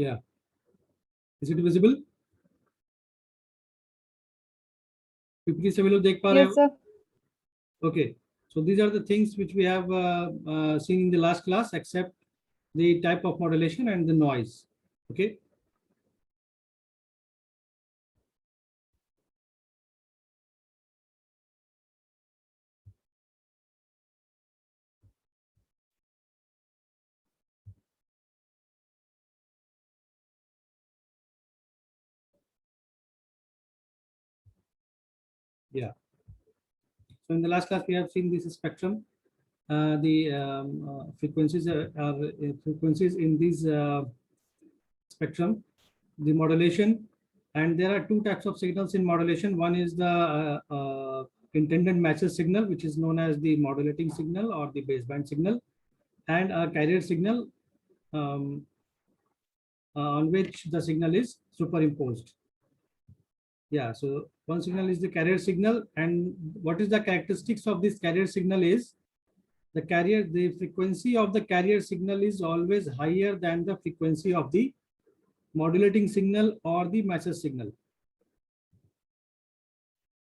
Yeah, is it visible? PPT से भी लोग देख पा रहे Yes, हो? sir. Okay, so these are the things which we have seen in the last class, except the type of modulation and the noise. Okay. Yeah. So in the last class, we have seen this spectrum. The frequencies are frequencies in this spectrum, the modulation, and there are two types of signals in modulation. One is the intended matches signal, which is known as the modulating signal or the baseband signal, and a carrier signal um, on which the signal is superimposed. Yeah, so one signal is the carrier signal, and what is the characteristics of this carrier signal is the frequency of the carrier signal is always higher than the frequency of the modulating signal or the matches signal.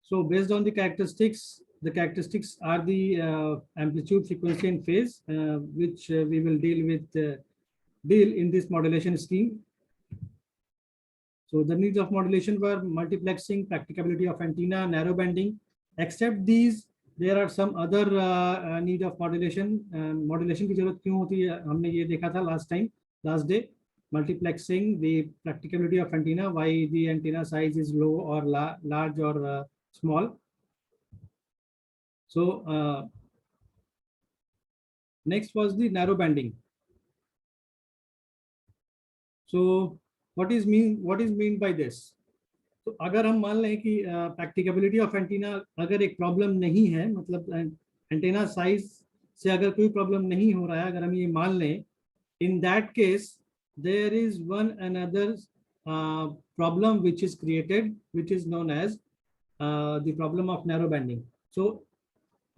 So based on the characteristics are the amplitude, frequency, and phase, which we will deal in this modulation scheme. So the needs of modulation were multiplexing, practicability of antenna, narrow banding. Except these, there are some other need of modulation. Modulation की जरूरत क्यों होती है? हमने ये देखा था last day. Multiplexing, the practicability of antenna, why the antenna size is low or large or small. So next was the narrow banding. So what is mean by this? तो अगर हम मान लें कि प्रैक्टिकेबिलिटी ऑफ एंटीना अगर एक problem नहीं है, मतलब एंटीना साइज से अगर कोई प्रॉब्लम नहीं हो रहा है, अगर हम ये मान लें, in that case there is one another problem which is created, which is known as the problem of narrow banding. So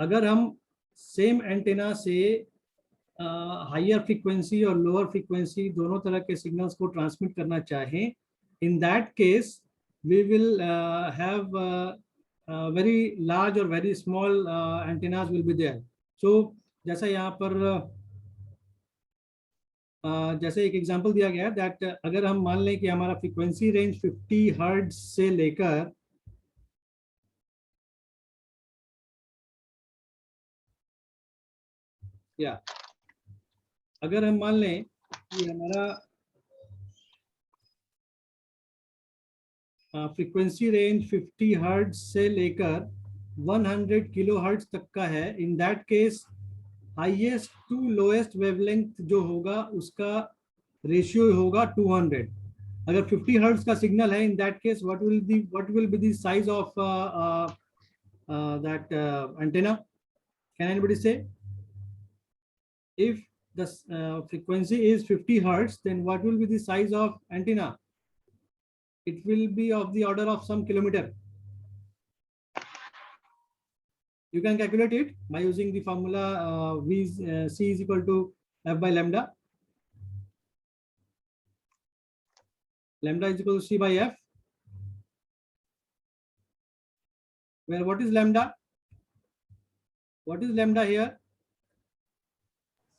अगर हम सेम एंटीना से हायर फ्रीक्वेंसी और लोअर फ्रीक्वेंसी दोनों तरह के सिग्नल्स को ट्रांसमिट करना चाहें, in that case we will have very large or very small antennas will be there. So जैसा यहाँ पर जैसे एक एग्जांपल दिया गया दैट अगर हम मान लें कि हमारा फ्रीक्वेंसी रेंज 50 हर्ट्ज से लेकर अगर हम मान लें कि हमारा फ्रीक्वेंसी रेंज 50 हर्ट्ज से लेकर 100 किलो हर्ट्ज तक का है, in that case highest to lowest wavelength जो होगा उसका रेशियो होगा 200. अगर 50 हर्ट्ज का सिग्नल है, in that case what will be the size of that antenna? Can anybody say? If the frequency is 50 hertz, then what will be the size of antenna? It will be of the order of some kilometer. You can calculate it by using the formula C is equal to F by lambda. Lambda is equal to C by F. Well, what is lambda? What is lambda here?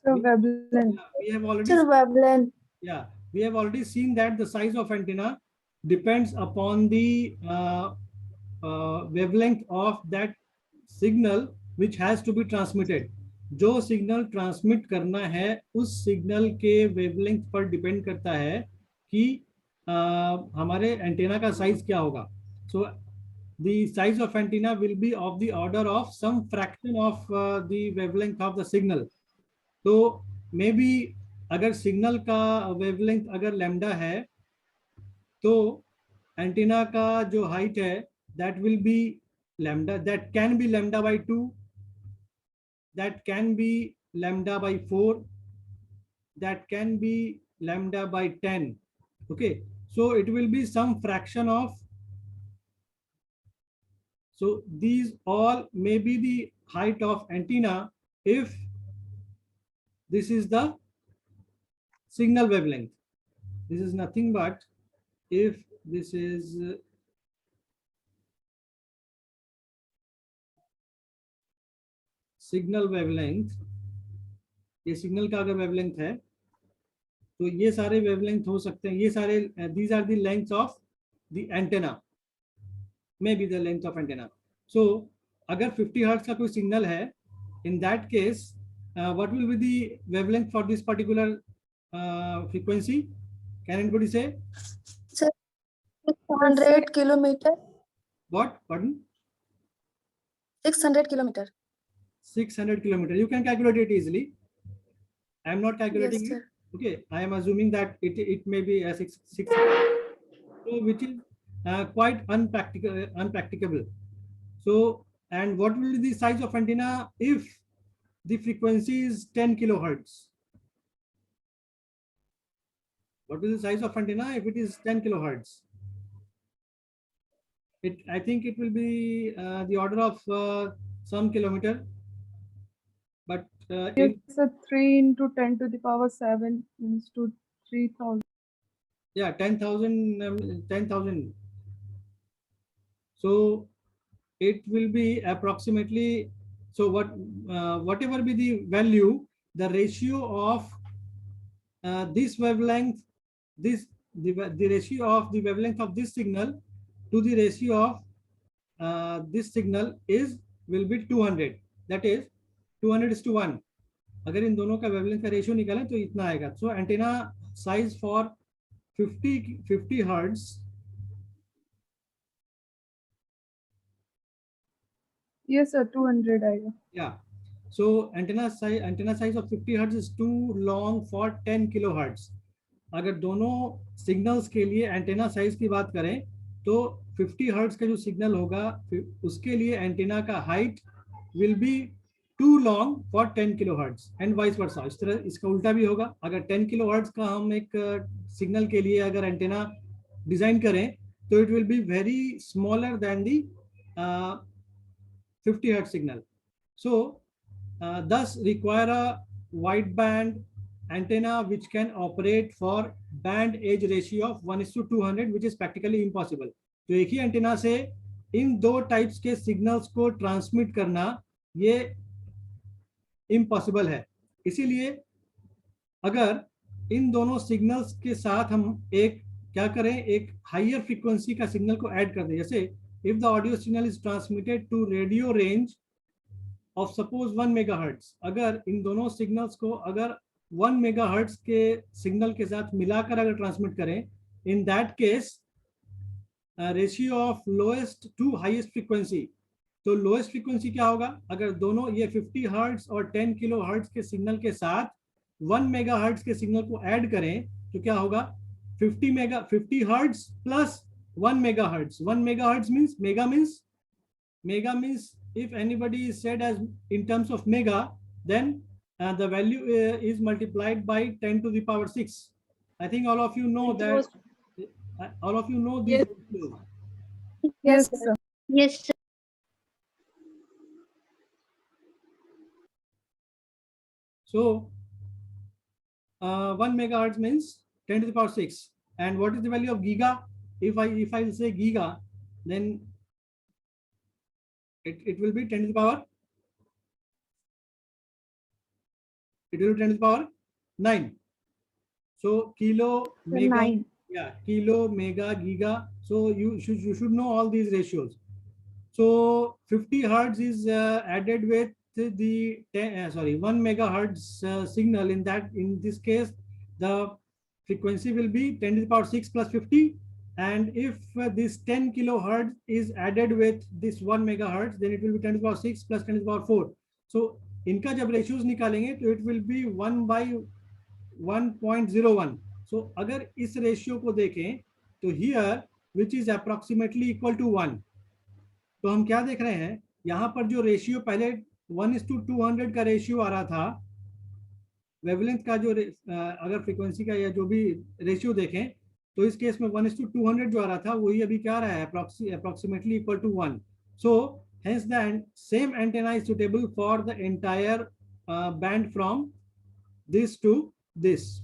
So wavelength. We have already. So wavelength. Yeah, we have already seen that the size of antenna depends upon the wavelength of that signal which has to be transmitted. जो signal transmit करना है उस signal के wavelength पर depend करता है कि हमारे एंटेना का साइज क्या होगा. सो the size of antenna will be of the order of some fraction of the wavelength of the signal. तो maybe अगर सिग्नल का वेवलेंथ अगर लैम्डा है तो एंटीना का जो हाइट है that will be lambda, that can be lambda by 2, that can be lambda by 4, that can be lambda by 10. Okay, so it will be some fraction of, so these all may be the height of antenna if this is the signal wavelength. this is nothing but if this is signal wavelength, ये signal का अगर wavelength है तो ये सारे wavelength हो सकते हैं, ये सारे these are the length of the antenna, may be the length of antenna. So अगर 50 हर्ट्ज का कोई सिग्नल है, in that case what will be the wavelength for this particular frequency? Can anybody say? Sir, 600 kilometer. What? Pardon? 600 kilometer. 600 kilometer. You can calculate it easily. I am not calculating Yes, it. sir. Okay, I am assuming that it may be a 600, so which is quite unpracticable. So, and what will be the size of antenna if the frequency is 10 kilohertz? What is the size of antenna if it is 10 kilohertz? I think it will be the order of some kilometer, but It's a 3 into 10 to the power 7 means to 3,000. yeah, 10,000, 10,000. So it will be approximately, so whatever be the value, the ratio of this wavelength, the ratio of the wavelength of this signal to the ratio of this signal will be 200. That is 200:1. अगर इन दोनों का wavelength का ratio निकालें तो इतना आएगा. So antenna size for 50 hertz, Yes, sir, 200 आएगा. yeah, so antenna size of 50 hertz is too long for 10 kilohertz. अगर दोनों सिग्नल्स के लिए एंटेना साइज की बात करें तो 50 हर्ट्ज का जो सिग्नल होगा उसके लिए एंटेना का height will be too long for 10 kilohertz and vice versa. इस तरह इसका उल्टा भी होगा. अगर 10 किलोहर्ट्ज का हम एक सिग्नल के लिए अगर एंटेना डिजाइन करें तो it will be very smaller than the 50 hertz signal. So thus require a wideband antenna which can operate for band edge ratio of 1:200, which is practically impossible. तो एक ही एंटेना से इन दो types के signals को transmit करना ये impossible है. इसीलिए अगर इन दोनों सिग्नल्स के साथ हम एक क्या करें, एक हायर फ्रीक्वेंसी का सिग्नल को ऐड कर दें. जैसे if the audio signal is transmitted to radio range of suppose 1 megahertz, अगर इन दोनों सिग्नल्स को अगर 1 मेगाहर्ट्ज के सिग्नल के साथ मिलाकर अगर ट्रांसमिट करें, in that case ratio of lowest to highest frequency. तो लोएस्ट फ्रीक्वेंसी क्या होगा, अगर दोनों ये 50 हर्ट्ज और 10 किलो हर्ट्ज के सिग्नल के साथ 1 मेगाहर्ट्ज के सिग्नल को ऐड करें तो क्या होगा, 50 hertz plus 1 megahertz. 1 megahertz means mega means if anybody is said as in terms of mega, then the value is multiplied by 10 to the power 6. I think all of you know that. All of you know these. Yes, sir. Yes, sir. So 1 megahertz means 10 to the power 6. And what is the value of giga? If I say giga, then it will be 10 to the power. It will be 10 to the power 9. So kilo, mega, 9. yeah, kilo, mega, giga. So you should know all these ratios. So 50 hertz is added with the 1 megahertz signal. In this case, the frequency will be 10 to the power 6 plus 50. And if this 10 kilohertz is added with this 1 megahertz, then it will be 10 to the power 6 plus 10 to the power 4. So इनका जब ratios निकालेंगे तो it will be 1 by 1.01. So अगर इस ratio को देखें तो here which is approximately equal to 1. तो हम क्या देख रहे हैं, यहाँ पर जो रेशियो पहले 1:200 का रेशियो आ रहा था, वेवलेंथ का जो अगर फ्रीक्वेंसी का या जो भी रेशियो देखें तो इस केस में 1:200 जो आ रहा था वही अभी क्या आ रहा है, approximately equal to 1. So hence the same antenna is suitable for the entire band from this to this.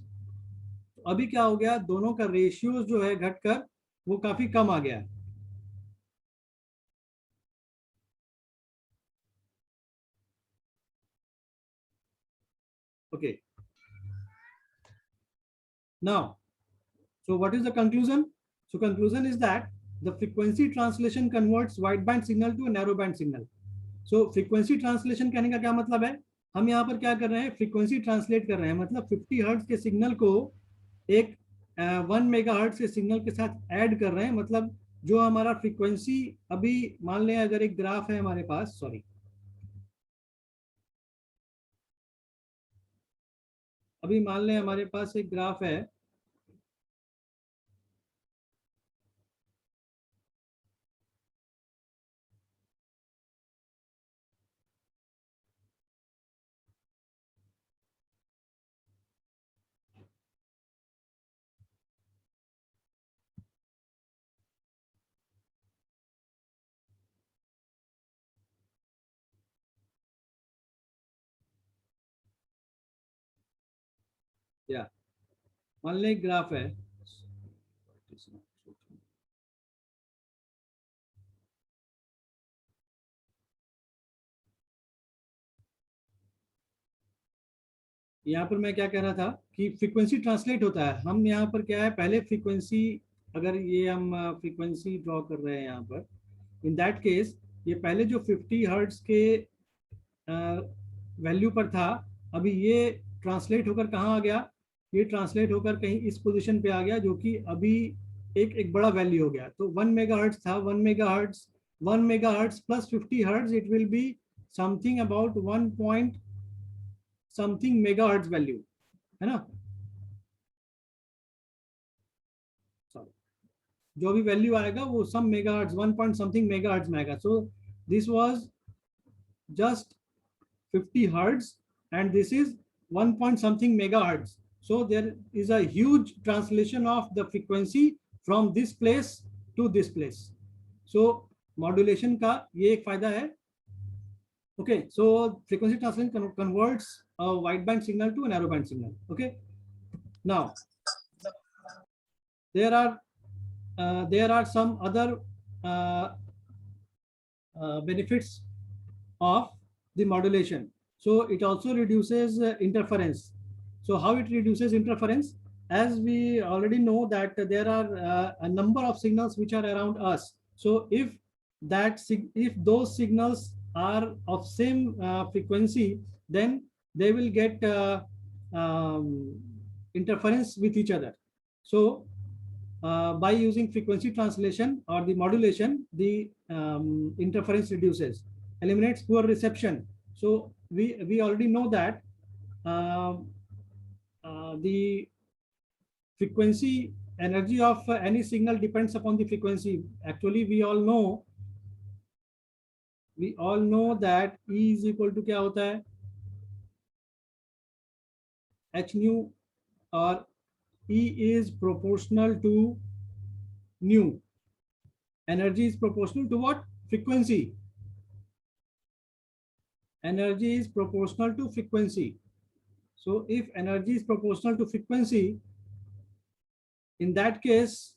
अभी क्या हो गया, दोनों का रेशियो जो है घटकर वो काफी कम आ गया है। Okay. Now, so what is the conclusion? So conclusion is that the frequency translation converts wideband signal to a narrowband signal. So frequency translation कहने का क्या मतलब है, हम यहाँ पर क्या कर रहे हैं, फ्रीक्वेंसी ट्रांसलेट कर रहे हैं, मतलब 50 हर्ट्ज के सिग्नल को एक 1 मेगा हर्ट्ज के सिग्नल के साथ ऐड कर रहे हैं। मतलब जो हमारा फ्रीक्वेंसी, अभी मान लें अगर एक ग्राफ है हमारे पास, सॉरी, अभी मान लें हमारे पास एक ग्राफ है, या मान लें एक ग्राफ है, यहाँ पर मैं क्या कह रहा था कि फ्रीक्वेंसी ट्रांसलेट होता है। हम यहाँ पर क्या है, पहले फ्रीक्वेंसी, अगर ये हम फ्रीक्वेंसी ड्रॉ कर रहे हैं यहाँ पर, इन दैट केस ये पहले जो 50 हर्ट्ज के वैल्यू पर था, अभी ये ट्रांसलेट होकर कहाँ आ गया, ये ट्रांसलेट होकर कहीं इस पोजीशन पे आ गया, जो कि अभी एक बड़ा वैल्यू हो गया। तो 1 मेगा हर्ट्ज था, 1 mega hertz plus 50 hertz, it will be something about 1 point something mega hertz value, है ना, जो भी वैल्यू आएगा वो sum mega hertz, 1 point something mega hertz में आएगा। So this was just 50 hertz and this is 1 point something megahertz. So there is a huge translation of the frequency from this place to this place. So modulation का ये एक फायदा है। Okay, so frequency translation converts a wideband signal to a narrowband signal. Okay, now there are some other benefits of the modulation. So it also reduces interference. So how it reduces interference? As we already know that there are a number of signals which are around us. So if those signals are of same frequency, then they will get interference with each other. So by using frequency translation or the modulation, the interference reduces, eliminates poor reception. So we already know that the frequency energy of any signal depends upon the frequency. Actually, we all know that E is equal to क्या होता है, h nu, or E is proportional to nu. Energy is proportional to what? Frequency. Energy is proportional to frequency. So if energy is proportional to frequency, in that case,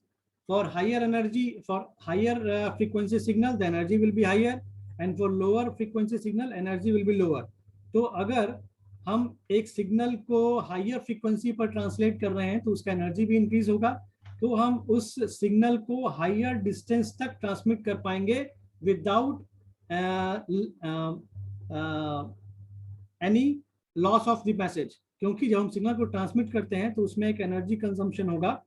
for higher energy, for higher frequency signal, the energy will be higher, and for lower frequency signal, energy will be lower. तो अगर हम एक signal को higher frequency पर translate कर रहे हैं तो उसका एनर्जी भी इंक्रीज होगा, तो हम उस सिग्नल को हायर डिस्टेंस तक ट्रांसमिट कर पाएंगे without any loss of the message, क्योंकि जब हम सिग्नल को ट्रांसमिट करते हैं तो उसमें एक एनर्जी कंजम्पशन होगा,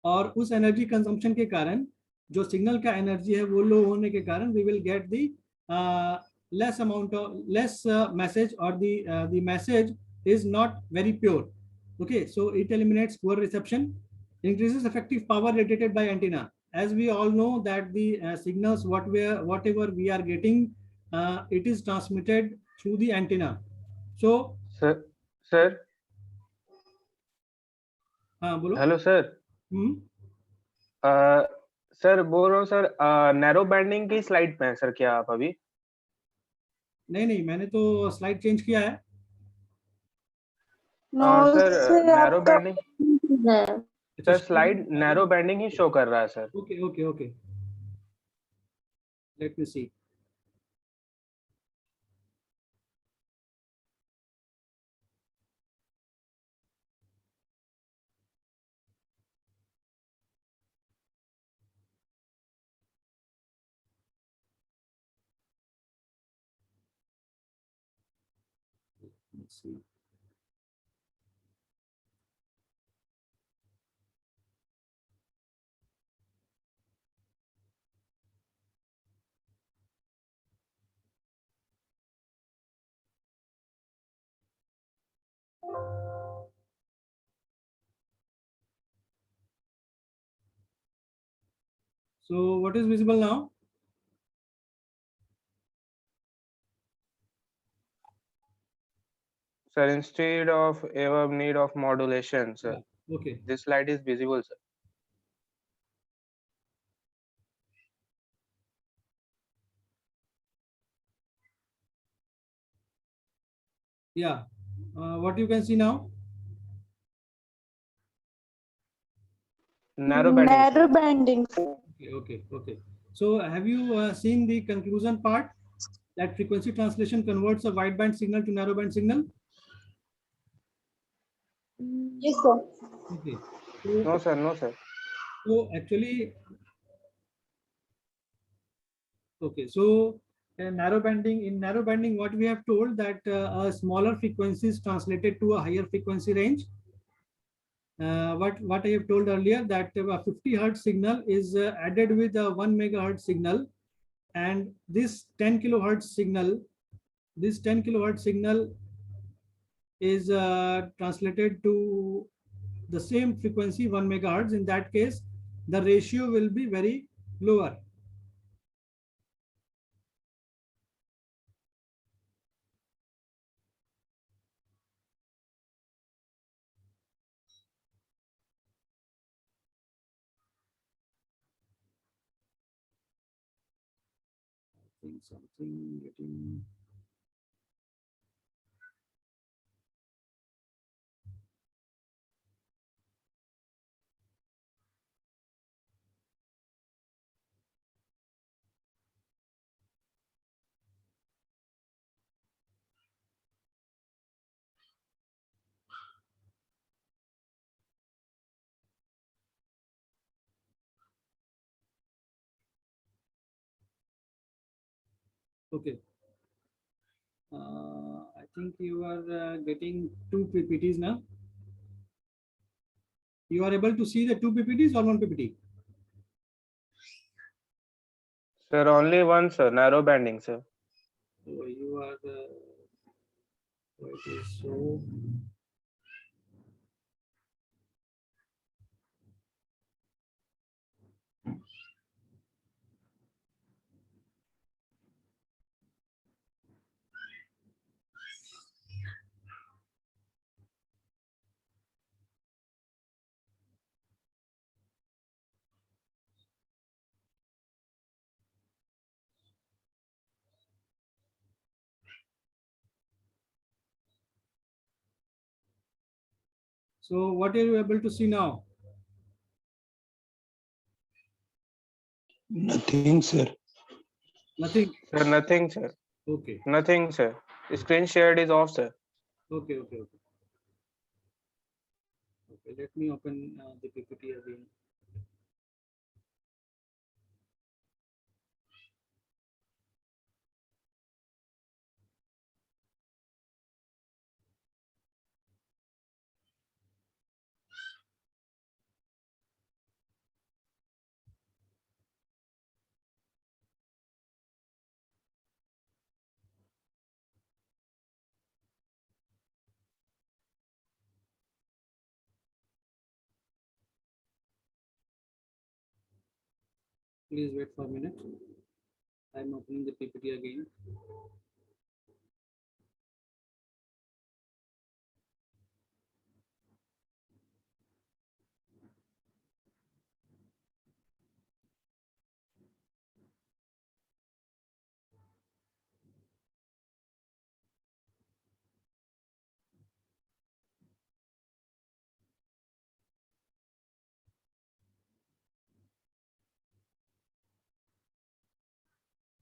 और उस एनर्जी कंजम्पशन के कारण जो सिग्नल का एनर्जी है वो लो होने के कारण we will get the less amount of message, or the message is not very pure. Okay, so it eliminates poor reception, increases effective power radiated by antenna. As we all know that the signals whatever we are getting, it is transmitted through the antenna. So sir हाँ बोलो। Hello sir. Sir बोल रहा हूँ sir, narrow bending की slide पे है sir क्या आप अभी? नहीं, मैंने तो स्लाइड चेंज किया है। No, सर उससे नैरो आपका बैंडिंग, है। अच्छा, सर स्लाइड नैरो बैंडिंग ही शो कर रहा है sir. okay, okay, okay. Let me see. Let's see. So what is visible now? Sir instead of ever need of modulation sir, Yeah. Okay. This slide is visible sir. Yeah. What you can see now? Narrow banding sir. Narrow banding, sir. Okay, okay, okay. So have you seen the conclusion part that frequency translation converts a wideband signal to narrowband signal? Yes, sir. Okay. So, no sir, no sir. so actually, okay. So narrow banding, in narrow banding, what we have told that a smaller frequency is translated to a higher frequency range. What I have told earlier that a 50 hertz signal is added with a 1 megahertz signal, and this 10 kilohertz signal, this 10 kilohertz signal is translated to the same frequency 1 megahertz. In that case, the ratio will be very lower. I think something getting. Okay. I think you are getting two PPTs now. You are able to see the two PPTs or one PPT? Sir only one sir, narrow banding sir. So you are it is so. So what are you able to see now? Nothing, sir. Nothing. Sir nothing sir, Okay. Nothing sir, screen shared is of sir. Okay. Okay. Okay. Okay. Let me open the PPT again. Please wait for a minute. I'm opening the PPT again.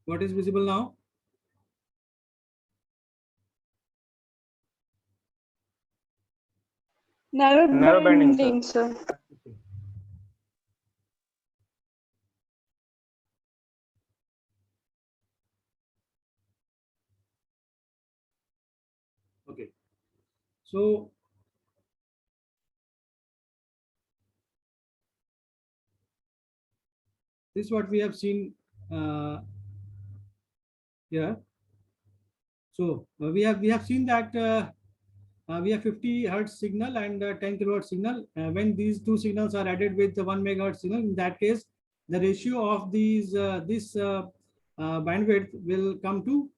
What is visible now? Narrow Narrow banding, sir. banding, sir. Okay. So this is what we have seen here. So we have seen that we have 50 hertz signal and 10 kilohertz signal. When these two signals are added with the 1 megahertz signal, in that case, the ratio of these bandwidth will come to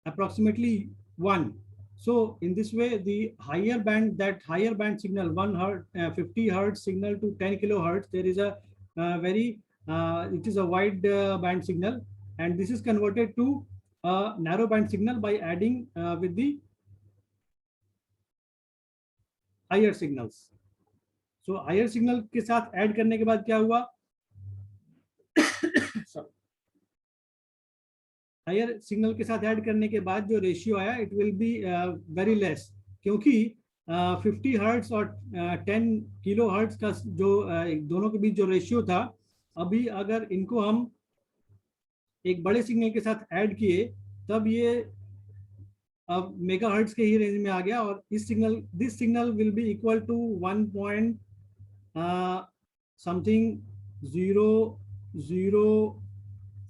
approximately 1. So in this way, the higher band, that higher band signal, 50 hertz signal to 10 kilohertz, there is a it is a wide band signal, and this is converted to a narrow band signal by adding with the higher signals. So higher signal के साथ add करने के बाद क्या हुआ? Higher signal के साथ add करने के बाद जो रेशियो आया, it will be very less, क्योंकि 50 हर्ट्ज और 10 किलो हर्ट्ज का जो दोनों के बीच जो रेशियो था, अभी अगर इनको हम एक बड़े सिग्नल के साथ ऐड किए, तब ये अब मेगा हर्ट्ज के ही रेंज में आ गया, और इस signal, this signal will be equal to 1 something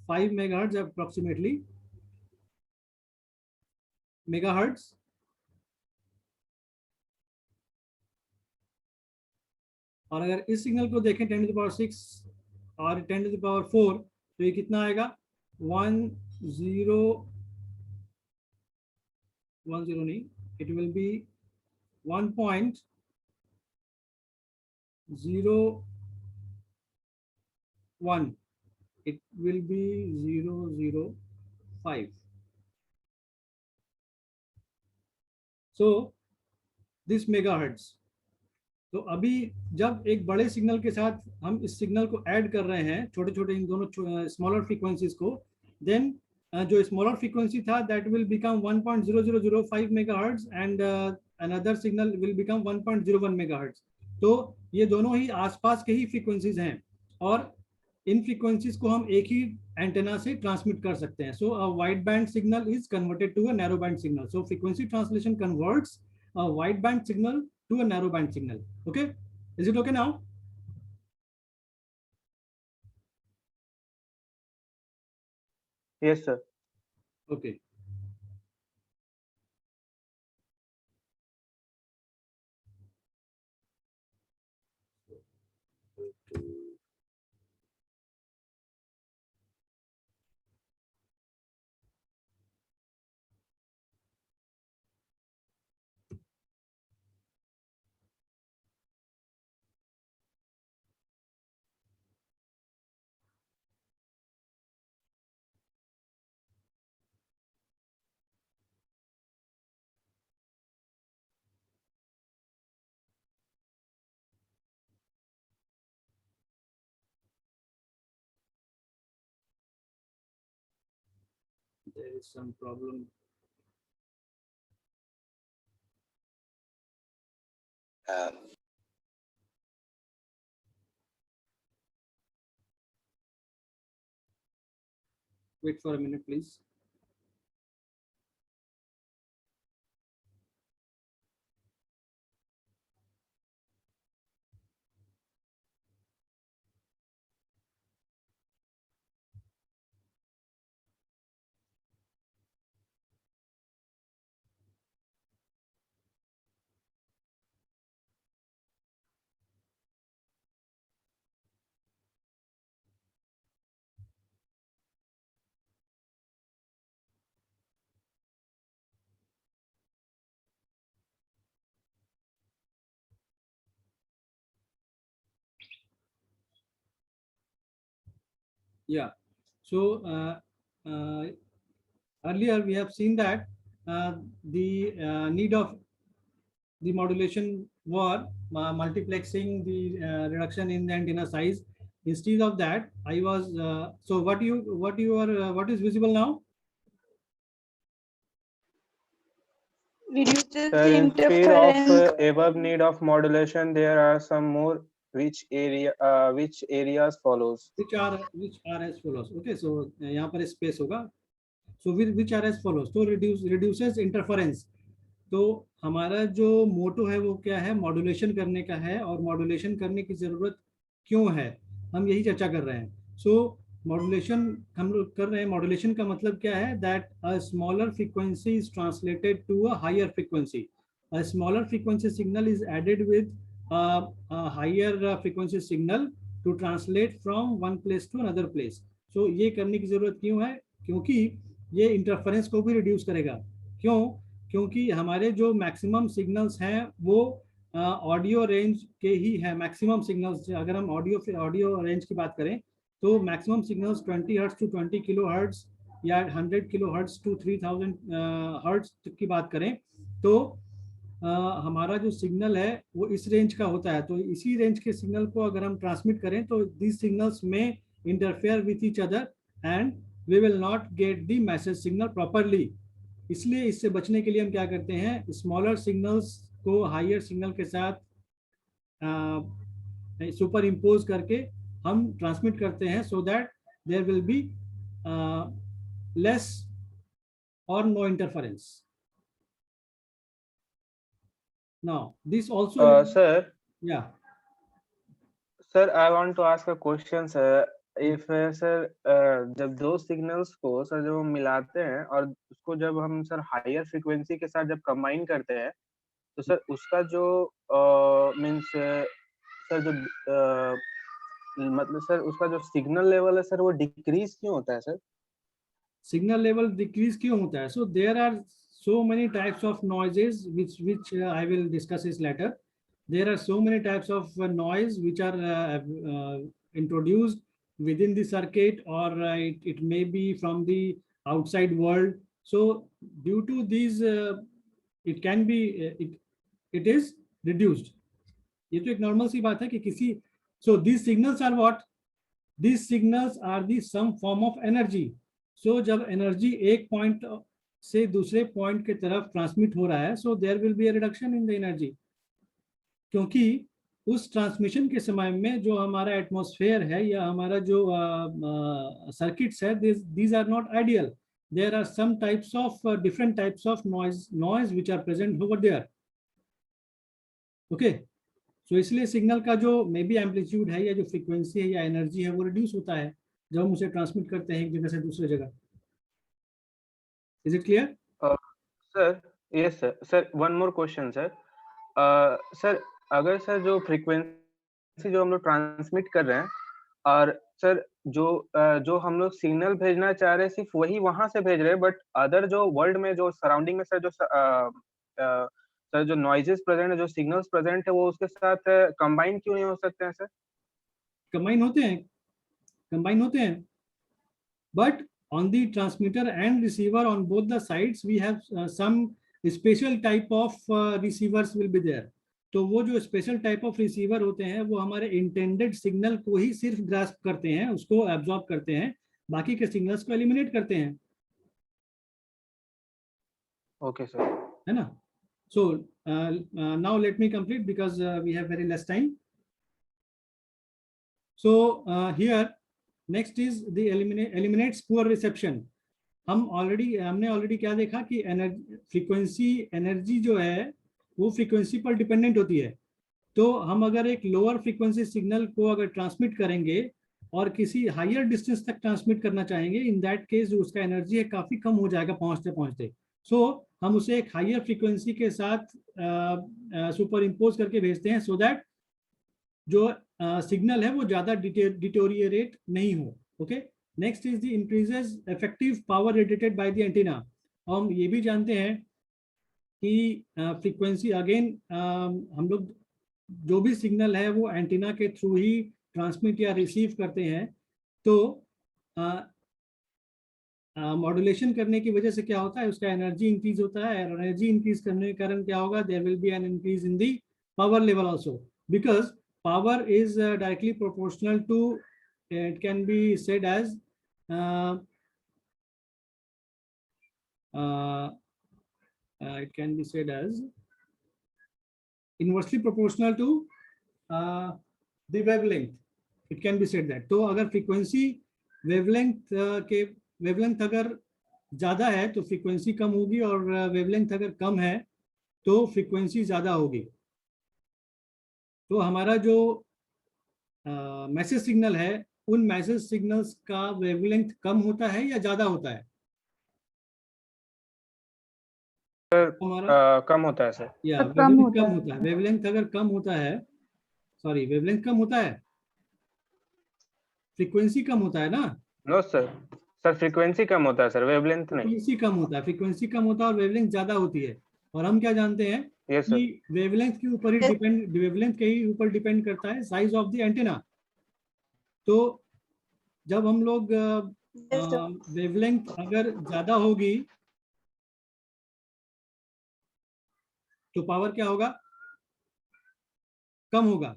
005 megahertz approximately megahertz. और अगर इस सिग्नल को देखें 10 to the power 6 और 10 to the power 4, तो ये कितना आएगा? 10 नहीं, it will be 1.001. It will be 005. So this megahertz. तो अभी जब एक बड़े सिग्नल के साथ हम इस सिग्नल को ऐड कर रहे हैं, छोटे छोटे इन दोनों स्मॉलर फ्रीक्वेंसीज को, देन जो स्मॉलर फ्रीक्वेंसी था that will become 1.0005 megahertz and another signal will become 1.01 megahertz. तो ये दोनों ही आसपास के ही फ्रीक्वेंसीज हैं, और इन फ्रीक्वेंसीज को हम एक ही एंटेना से ट्रांसमिट कर सकते हैं. So a wide band signal is converted to a narrow band signal. So frequency translation converts a wide band signal to a narrow band signal. Okay, is it okay now? Yes, sir. Okay. There is some problem. Wait for a minute, please. Yeah. So earlier we have seen that the need of the modulation were multiplexing, the reduction in the antenna size, instead of that I was so what is visible now? Reduces Sir, the instead of interference. above need of modulation, there are some more which areas follows. which are as follows. Okay, so यहाँ पर space होगा. So which are as follows. तो reduces interference. तो हमारा जो मोटो है वो क्या है, मॉड्यूलेशन करने का है, और मॉड्यूलेशन करने की जरूरत क्यों है हम यही चर्चा कर रहे हैं. सो मॉड्यूलेशन हम लोग कर रहे हैं. मॉड्यूलेशन का मतलब क्या है, that a smaller frequency is translated to a higher frequency. A smaller frequency signal is added with a higher frequency signal to translate from one place to another place. So ये करने की जरूरत क्यों है, क्योंकि ये इंटरफेरेंस को भी रिड्यूस करेगा. क्यों? क्योंकि हमारे जो मैक्सिमम सिग्नल्स हैं वो ऑडियो रेंज के ही है. मैक्सिमम सिग्नल्स, अगर हम ऑडियो रेंज की बात करें तो maximum signals 20 hertz to 20 kilo hertz या 100 किलो हर्ट्ज टू 3000 हर्ट्ज की बात करें तो हमारा जो सिग्नल है वो इस रेंज का होता है. तो इसी रेंज के सिग्नल को अगर हम ट्रांसमिट करें तो these signals may interfere with each other and we will not get the message signal properly. इसलिए इससे बचने के लिए हम क्या करते हैं, स्मॉलर सिग्नल्स को हायर सिग्नल के साथ सुपर इम्पोज करके हम ट्रांसमिट करते हैं, so that there will be less और no interference. Now, this also. Sir. Yeah. Sir, I want to ask a question, sir. If sir जब दो सिग्नल्स को सर जब हम मिलाते हैं और उसको जब हम सर हायर फ्रीक्वेंसी के साथ जब कंबाइन करते हैं तो सर उसका जो मीन्स सर जो मतलब सर उसका जो सिग्नल लेवल है सर वो डिक्रीज क्यों होता है सर? सिग्नल लेवल डिक्रीज क्यों होता है? So there are so many types of noises which I will discuss this later. There are so many types of noise which are introduced within the circuit, or it may be from the outside world. So due to these it can be it is reduced. ये तो एक normal सी बात है कि किसी. So these signals are what? These signals are the some form of energy. So जब energy एक point से दूसरे पॉइंट के तरफ ट्रांसमिट हो रहा है, so there will be a reduction in the energy. क्योंकि उस ट्रांसमिशन के समय में जो हमारा एटमॉस्फेयर है या हमारा जो सर्किट्स है, these are not ideal. There are some types of different types of noise which are present over there. Okay, so इसलिए सिग्नल का जो मे बी एम्पलीट्यूड है या जो फ्रीक्वेंसी है या एनर्जी है वो रिड्यूस होता है जब हम उसे ट्रांसमिट करते हैं एक जगह से दूसरी जगह. Is it clear? Sir, yes sir. Sir, one more question sir. Sir, अगर सर जो फ्रीक्वेंसी जो हम लोग ट्रांसमिट कर रहे हैं और सर जो हम लोग सिग्नल भेजना चाह रहे हैं सिर्फ वही वहां से भेज रहे हैं, बट अदर जो वर्ल्ड में जो सराउंडिंग में सर जो सर जो नॉइजेस प्रेजेंट है, जो सिग्नल्स प्रेजेंट है, वो उसके साथ कंबाइन क्यों नहीं हो सकते हैं सर? कंबाइन होते हैं but on the transmitter and receiver on both the sides we have some special type of receivers will be there. तो वो जो स्पेशल टाइप ऑफ रिसीवर होते हैं वो हमारे इंटेंडेड सिग्नल को ही सिर्फ ग्रास्प करते हैं, उसको एब्जॉर्ब करते हैं, बाकी के सिग्नल्स को एलिमिनेट करते हैं. ओके सर, है ना? So now let me complete because we have very less time. So here next is the eliminates poor reception. हमने ऑलरेडी क्या देखा कि फ्रीक्वेंसी एनर्जी जो है वो फ्रीक्वेंसी पर डिपेंडेंट होती है. तो हम अगर एक लोअर फ्रीक्वेंसी सिग्नल को अगर ट्रांसमिट करेंगे और किसी हायर डिस्टेंस तक ट्रांसमिट करना चाहेंगे, इन दैट केस जो उसका एनर्जी है काफी कम हो जाएगा पहुंचते पहुंचते. सो हम उसे एक हायर फ्रीक्वेंसी के साथ सुपर इम्पोज करके भेजते हैं, सो दैट जो सिग्नल है वो ज्यादा डिटोरिएट नहीं हो. Okay, next is the increases effective power radiated by the antenna. हम ये भी जानते हैं कि फ्रीक्वेंसी अगेन हम लोग जो भी सिग्नल है वो एंटीना के थ्रू ही ट्रांसमिट या रिसीव करते हैं. तो मॉड्यूलेशन करने की वजह से क्या होता है, उसका एनर्जी इंक्रीज होता है. एनर्जी इंक्रीज करने के कारण क्या होगा, there will be an increase in the power level also, because power is directly proportional to it can be said as it can be said as inversely proportional to the wavelength. It can be said that. तो अगर frequency wavelength अगर ज्यादा है तो frequency कम होगी, और wavelength अगर कम है तो frequency ज्यादा होगी. तो हमारा जो मैसेज सिग्नल है, उन मैसेज सिग्नल्स का वेवलेंथ कम होता है या ज्यादा होता है? कम होता है सर. या कम वेवलेंथ होता कम है। होता है. वेवलेंथ अगर कम होता है, सॉरी, वेवलेंथ कम होता है, फ्रीक्वेंसी कम होता है ना? नो सर, सर फ्रीक्वेंसी कम होता है सर, वेवलेंथ नहीं. फ्रीक्वेंसी कम होता है, फ्रीक्वेंसी कम होता है और वेवलेंथ ज्यादा होती है. और हम क्या जानते हैं यस सर. कि वेवलेंथ के ऊपर ही डिपेंड करता है साइज ऑफ द एंटेना. तो जब हम लोग वेवलेंथ अगर ज्यादा होगी तो पावर क्या होगा? कम होगा.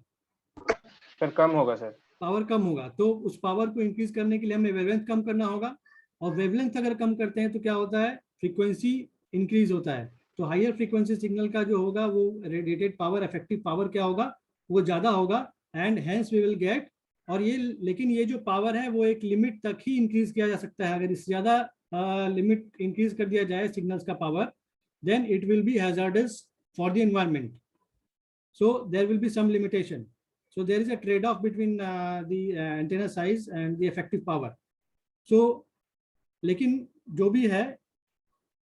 सर कम होगा सर. पावर कम होगा. तो उस पावर को इंक्रीज करने के लिए हमें वेवलेंथ कम करना होगा, और वेवलेंथ अगर कम करते हैं तो क्या होता है? फ्रीक्वेंसी इंक्रीज होता है. तो हायर फ्रीक्वेंसी सिग्नल का जो होगा वो रेडिएटेड पावर, इफेक्टिव पावर क्या होगा? वो ज्यादा होगा, and hence we will get. और ये, लेकिन ये जो पावर है वो एक लिमिट तक ही इंक्रीज किया जा सकता है. अगर इससे ज्यादा लिमिट इंक्रीज कर दिया जाए सिग्नल्स का power, then it will be hazardous for the environment. So there will be some limitation. So there is a trade-off between the antenna size and the effective power. So लेकिन जो भी है,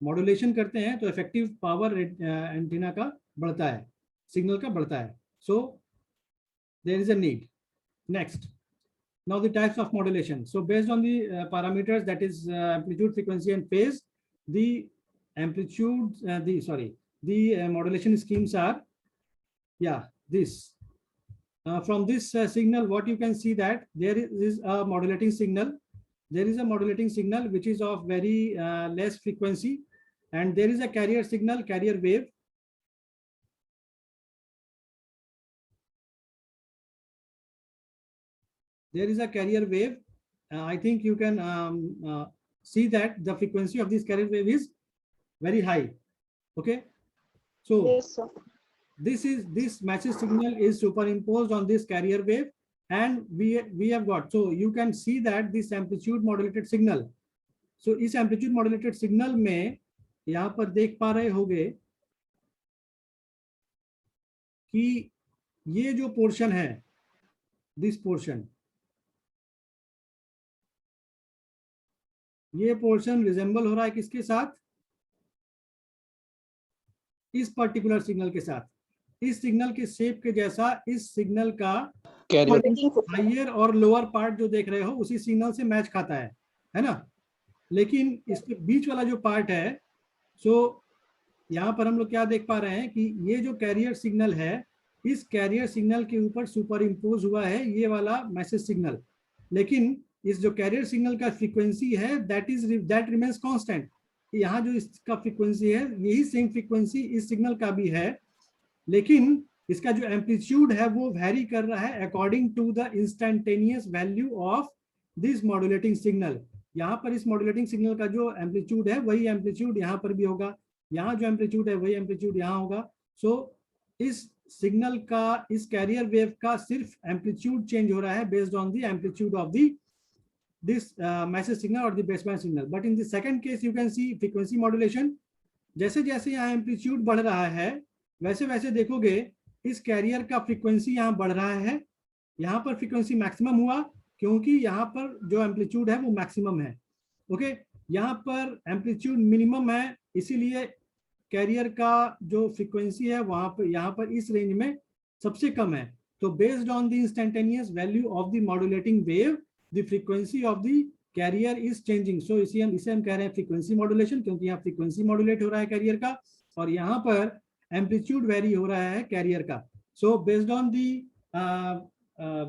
modulation करते हैं तो effective power antenna का बढ़ता है, सिग्नल का बढ़ता है. So there is a need. Next, now the types of modulation. So based on the parameters, that is amplitude, frequency and phase, the amplitude, the modulation schemes are, this. From this signal, what you can see that there is a modulating signal. There is a modulating signal which is of very less frequency, and there is a carrier signal, carrier wave. There is a carrier wave. I think you can see that the frequency of this carrier wave is very high. Okay, so Yes, sir. this message signal is superimposed on this carrier wave, and we have got, so you can see that this amplitude modulated signal. So इस amplitude modulated signal में यहाँ पर देख पा रहे होगे कि ये जो पोर्शन है, this portion, ये पोर्शन रिजेंबल हो रहा है किसके साथ? इस पर्टिकुलर सिग्नल के साथ. इस सिग्नल के शेप के जैसा इस सिग्नल का हायर और लोअर पार्ट जो देख रहे हो उसी सिग्नल से मैच खाता है ना? लेकिन इसके बीच वाला जो पार्ट है, सो यहाँ पर हम लोग क्या देख पा रहे हैं कि ये जो कैरियर सिग्नल है, इस कैरियर सिग्नल के ऊपर सुपर इम्पोज हुआ है ये वाला मैसेज सिग्नल. लेकिन इस जो कैरियर सिग्नल का फ्रीक्वेंसी है दैट रिमेन्स कांस्टेंट. यहाँ जो इसका फ्रीक्वेंसी है यही सेम फ्रीक्वेंसी इस सिग्नल का भी है, लेकिन इसका जो एम्पलीट्यूड है वो वैरी कर रहा है according to the instantaneous value of this modulating signal. यहाँ पर इस मॉड्यूलेटिंग सिग्नल का जो एम्पलीट्यूड है वही एम्पलीट्यूड यहाँ पर भी होगा, यहाँ जो एम्पलीट्यूड है वही एम्पलीट्यूड यहाँ होगा. सो इस सिग्नल का, इस कैरियर वेव का सिर्फ एम्पलीट्यूड चेंज हो रहा है based on the amplitude of the this message signal or the baseband signal. But in the second case you can see frequency modulation. जैसे जैसे यहाँ एम्पलीट्यूड बढ़ रहा है वैसे वैसे देखोगे इस कैरियर का फ्रीक्वेंसी यहाँ बढ़ रहा है. यहाँ पर फ्रीक्वेंसी मैक्सिमम हुआ क्योंकि यहाँ पर जो एम्पलीट्यूड है वो मैक्सिमम है. ओके, यहाँ पर एम्पलीट्यूड मिनिमम है, इसीलिए कैरियर का जो फ्रीक्वेंसी है वहाँ पर, यहाँ पर इस रेंज में सबसे कम है. तो based on the instantaneous value of the modulating wave, the frequency of the carrier is changing. So इसे हम कह रहे हैं frequency modulation, क्योंकि यहाँ frequency modulate हो रहा है carrier का और यहाँ पर amplitude vary हो रहा है carrier का. So based on the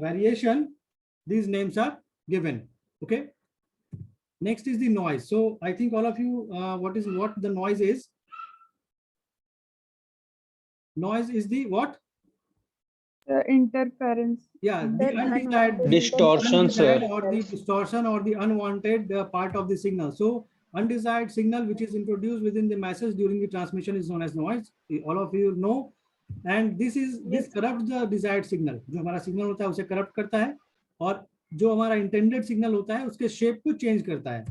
variation, these names are given. Okay. Next is the noise. So I think all of you, what the noise is? Noise is the what? Interference. Yeah, the That undesired Distortion, sir. undesired or the distortion or the unwanted part of the signal. So undesired signal which is introduced within the message during the transmission is known as noise. All of you know, and this corrupts the desired signal. जो हमारा signal होता है उसे corrupt करता है और जो हमारा इंटेंडेड सिग्नल होता है उसके शेप को चेंज करता है.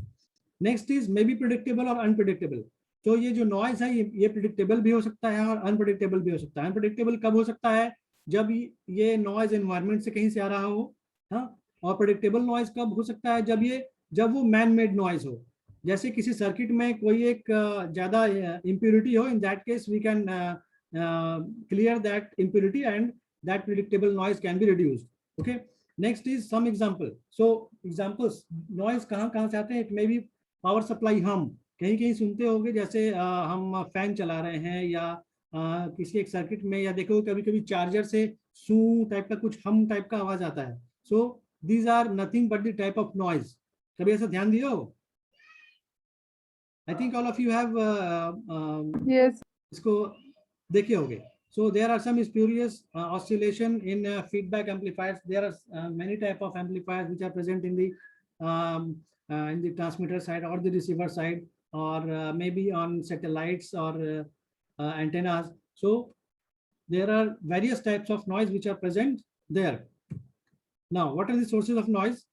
Next is may be predictable और अनप्रिडिक्टेबल. तो ये जो नॉइज है ये प्रिडिक्टेबल भी हो सकता है और अनप्रिडिक्टेबल भी हो सकता है. अनप्रिडिक्टेबल कब हो सकता है? जब ये नॉइज एनवायरनमेंट से कहीं से आ रहा हो. हाँ, और प्रेडिक्टेबल नॉइज कब हो सकता है? जब वो मैन मेड नॉइज हो. जैसे किसी सर्किट में कोई एक ज्यादा इम्प्योरिटी हो, in that case we can clear that impurity and that predictable noise can be reduced. Okay, next is some example. So examples noise कहाँ से आते हैं? It may be power supply. हम कहीं सुनते होंगे, जैसे हम फैन चला रहे हैं या किसी एक सर्किट में, या देखो कभी कभी चार्जर से सू टाइप का कुछ हम टाइप का आवाज आता है. So these are nothing but the type of noise. कभी ऐसा ध्यान दियो? I think all of you have Yes. इसको देखे होंगे. So there are some spurious oscillation in feedback amplifiers. There are many type of amplifiers which are present in the transmitter side or the receiver side, or maybe on satellites or antennas. So there are various types of noise which are present there. Now, what are the sources of noise?